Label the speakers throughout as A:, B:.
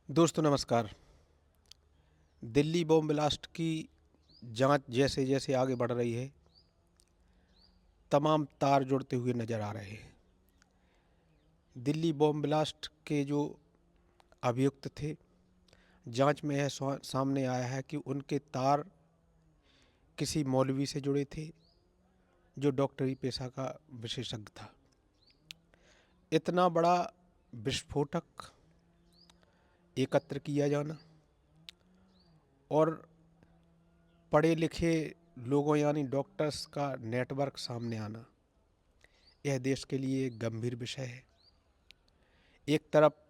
A: दोस्तों नमस्कार। Delhi bomb blast की जांच जैसे जैसे आगे बढ़ रही है, तमाम तार जुड़ते हुए नज़र आ रहे हैं। दिल्ली बॉम्ब ब्लास्ट के जो अभियुक्त थे, जांच में यह सामने आया है कि उनके तार किसी मौलवी से जुड़े थे, जो डॉक्टरी पेशा का विशेषज्ञ था। इतना बड़ा विस्फोटक एकत्र किया जाना और पढ़े लिखे लोगों यानी डॉक्टर्स का नेटवर्क सामने आना, यह देश के लिए एक गंभीर विषय है। एक तरफ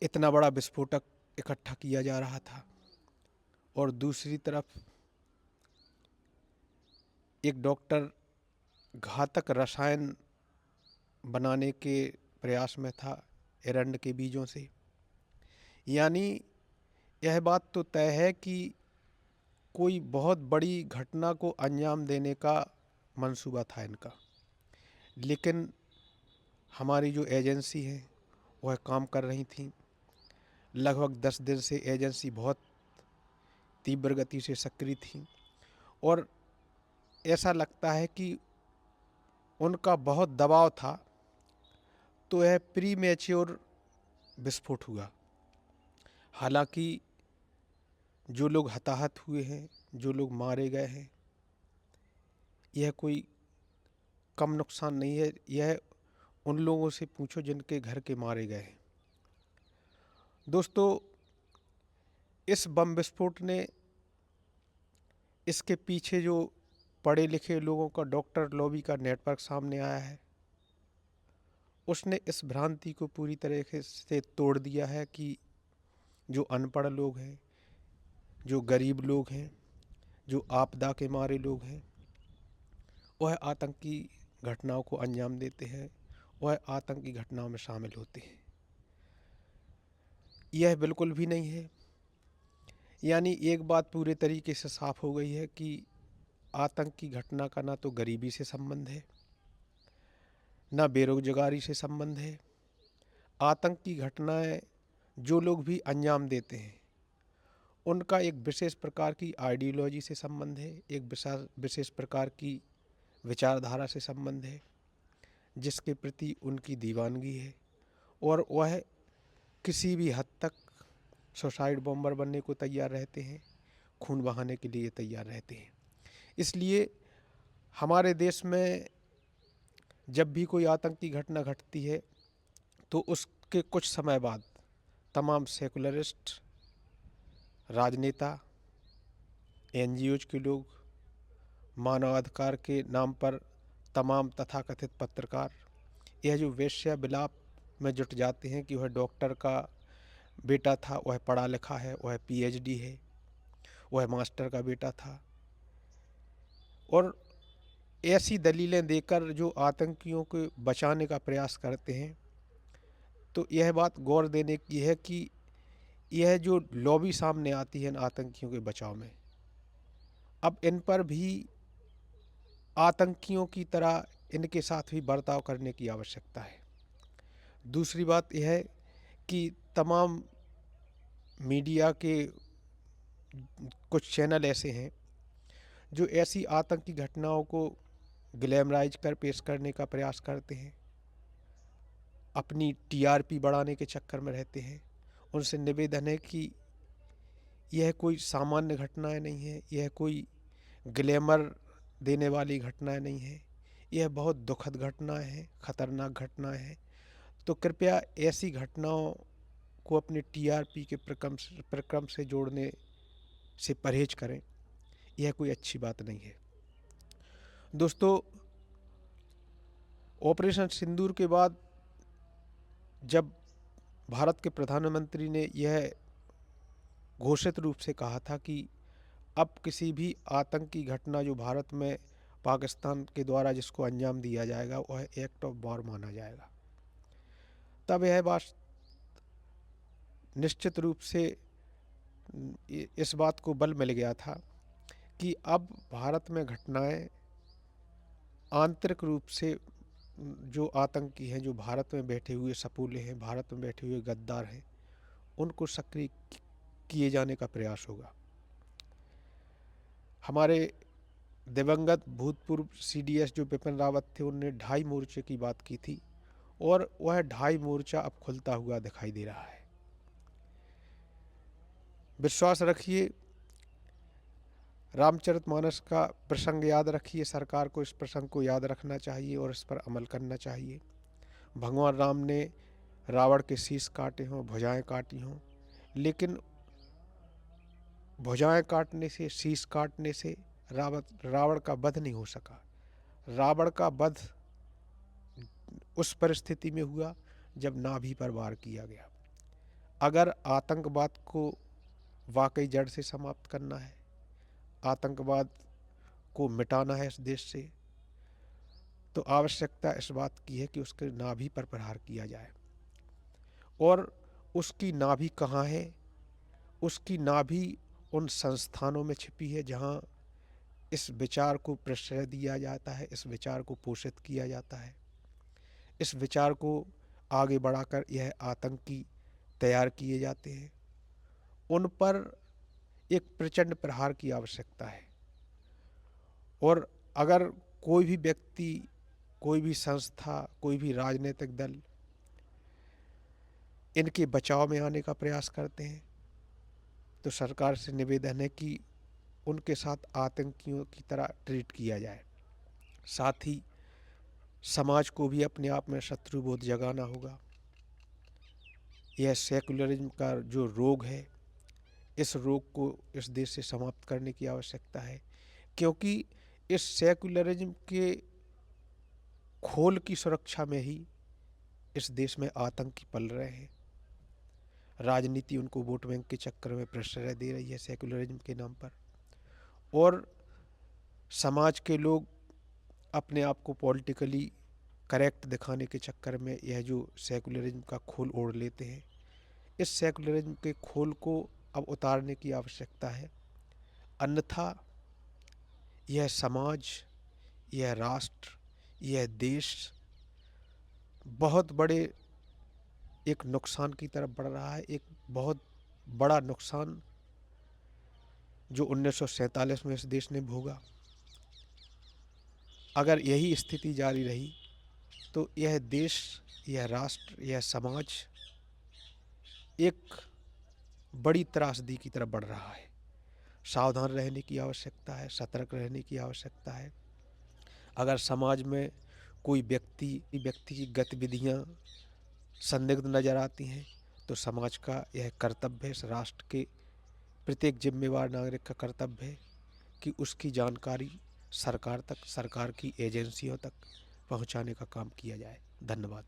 A: इतना बड़ा विस्फोटक इकट्ठा किया जा रहा था और दूसरी तरफ एक डॉक्टर घातक रसायन बनाने के प्रयास में था एरंड के बीजों से। यानी यह बात तो तय है कि कोई बहुत बड़ी घटना को अंजाम देने का मंसूबा था इनका, लेकिन हमारी जो एजेंसी है वह काम कर रही थी। लगभग 10 दिन से एजेंसी बहुत तीव्र गति से सक्रिय थी और ऐसा लगता है कि उनका बहुत दबाव था, तो यह प्री मैच्योर विस्फोट हुआ। हालांकि जो लोग हताहत हुए हैं, जो लोग मारे गए हैं, यह कोई कम नुकसान नहीं है। यह उन लोगों से पूछो जिनके घर के मारे गए हैं। दोस्तों, इस बम विस्फोट ने, इसके पीछे जो पढ़े लिखे लोगों का डॉक्टर लॉबी का नेटवर्क सामने आया है, उसने इस भ्रांति को पूरी तरीके से तोड़ दिया है कि जो अनपढ़ लोग हैं, जो गरीब लोग हैं, जो आपदा के मारे लोग हैं, वह आतंकी घटनाओं को अंजाम देते हैं, वह आतंकी घटनाओं में शामिल होते हैं। यह बिल्कुल भी नहीं है। यानी एक बात पूरे तरीके से साफ हो गई है कि आतंक की घटना का ना तो गरीबी से संबंध है, ना बेरोजगारी से संबंध है। आतंक की घटनाएं जो लोग भी अंजाम देते हैं, उनका एक विशेष प्रकार की आइडियोलॉजी से संबंध है, एक विशेष प्रकार की विचारधारा से संबंध है, जिसके प्रति उनकी दीवानगी है और वह किसी भी हद तक सुसाइड बॉम्बर बनने को तैयार रहते हैं, खून बहाने के लिए तैयार रहते हैं। इसलिए हमारे देश में जब भी कोई आतंकी घटना घटती है, तो उसके कुछ समय बाद तमाम सेकुलरिस्ट, राजनेता, एनजीओज के लोग, मानवाधिकार के नाम पर तमाम तथाकथित पत्रकार, यह जो वेश्या विलाप में जुट जाते हैं कि वह डॉक्टर का बेटा था, वह पढ़ा लिखा है, वह पीएचडी है, वह मास्टर का बेटा था, और ऐसी दलीलें देकर जो आतंकियों को बचाने का प्रयास करते हैं, तो यह बात गौर देने की है कि यह जो लॉबी सामने आती है इन आतंकियों के बचाव में, अब इन पर भी आतंकियों की तरह इनके साथ भी बर्ताव करने की आवश्यकता है। दूसरी बात यह है कि तमाम मीडिया के कुछ चैनल ऐसे हैं जो ऐसी आतंकी घटनाओं को ग्लैमराइज कर पेश करने का प्रयास करते हैं, अपनी टीआरपी बढ़ाने के चक्कर में रहते हैं। उनसे निवेदन है कि यह कोई सामान्य घटनाएं नहीं है, यह कोई ग्लैमर देने वाली घटनाएं नहीं है, यह बहुत दुखद घटनाएं हैं, खतरनाक घटनाएं हैं। तो कृपया ऐसी घटनाओं को अपने टीआरपी के प्रक्रम से जोड़ने से परहेज करें। यह कोई अच्छी बात नहीं है। दोस्तों, ऑपरेशन सिंदूर के बाद जब भारत के प्रधानमंत्री ने यह घोषित रूप से कहा था कि अब किसी भी आतंकी घटना जो भारत में पाकिस्तान के द्वारा जिसको अंजाम दिया जाएगा, वह एक्ट ऑफ वॉर माना जाएगा, तब यह बात निश्चित रूप से इस बात को बल मिल गया था कि अब भारत में घटनाएं आंतरिक रूप से जो आतंकी हैं, जो भारत में बैठे हुए सपूले हैं, भारत में बैठे हुए गद्दार हैं, उनको सक्रिय किए जाने का प्रयास होगा। हमारे दिवंगत भूतपूर्व सीडीएस जो बिपिन रावत थे, उनने 2.5 मोर्चे की बात की थी और वह 2.5 मोर्चा अब खुलता हुआ दिखाई दे रहा है। विश्वास रखिए, रामचरितमानस का प्रसंग याद रखिए। सरकार को इस प्रसंग को याद रखना चाहिए और इस पर अमल करना चाहिए। भगवान राम ने रावण के शीश काटे हों, भुजाएं काटी हों, लेकिन भुजाएं काटने से, शीश काटने से रावण का वध नहीं हो सका। रावण का वध उस परिस्थिति में हुआ जब नाभि पर वार किया गया। अगर आतंकवाद को वाकई जड़ से समाप्त करना है, आतंकवाद को मिटाना है इस देश से, तो आवश्यकता इस बात की है कि उसके नाभि पर प्रहार किया जाए। और उसकी नाभि कहाँ है? उसकी नाभि उन संस्थानों में छिपी है जहाँ इस विचार को प्रश्रय दिया जाता है, इस विचार को पोषित किया जाता है, इस विचार को आगे बढ़ाकर यह आतंकी तैयार किए जाते हैं। उन पर एक प्रचंड प्रहार की आवश्यकता है। और अगर कोई भी व्यक्ति, कोई भी संस्था, कोई भी राजनीतिक दल इनके बचाव में आने का प्रयास करते हैं, तो सरकार से निवेदन है कि उनके साथ आतंकियों की तरह ट्रीट किया जाए। साथ ही समाज को भी अपने आप में शत्रुबोध जगाना होगा। यह सेकुलरिज्म का जो रोग है, इस रोग को इस देश से समाप्त करने की आवश्यकता है, क्योंकि इस सेकुलरिज्म के खोल की सुरक्षा में ही इस देश में आतंकी पल रहे हैं। राजनीति उनको वोट बैंक के चक्कर में प्रश्रय दे रही है सेकुलरिज्म के नाम पर, और समाज के लोग अपने आप को पॉलिटिकली करेक्ट दिखाने के चक्कर में यह जो सेकुलरिज्म का खोल ओढ़ लेते हैं। इस सेकुलरिज्म के खोल को अब उतारने की आवश्यकता है, अन्यथा यह समाज, यह राष्ट्र, यह देश बहुत बड़े एक नुकसान की तरफ बढ़ रहा है। एक बहुत बड़ा नुकसान जो 1947 में इस देश ने भोगा। अगर यही स्थिति जारी रही तो यह देश, यह राष्ट्र, यह समाज एक बड़ी त्रासदी की तरफ बढ़ रहा है। सावधान रहने की आवश्यकता है, सतर्क रहने की आवश्यकता है। अगर समाज में कोई व्यक्ति की गतिविधियां संदिग्ध नज़र आती हैं, तो समाज का यह कर्तव्य है, इस राष्ट्र के प्रत्येक जिम्मेवार नागरिक का कर्तव्य है कि उसकी जानकारी सरकार तक, सरकार की एजेंसियों तक पहुंचाने का काम किया जाए। धन्यवाद।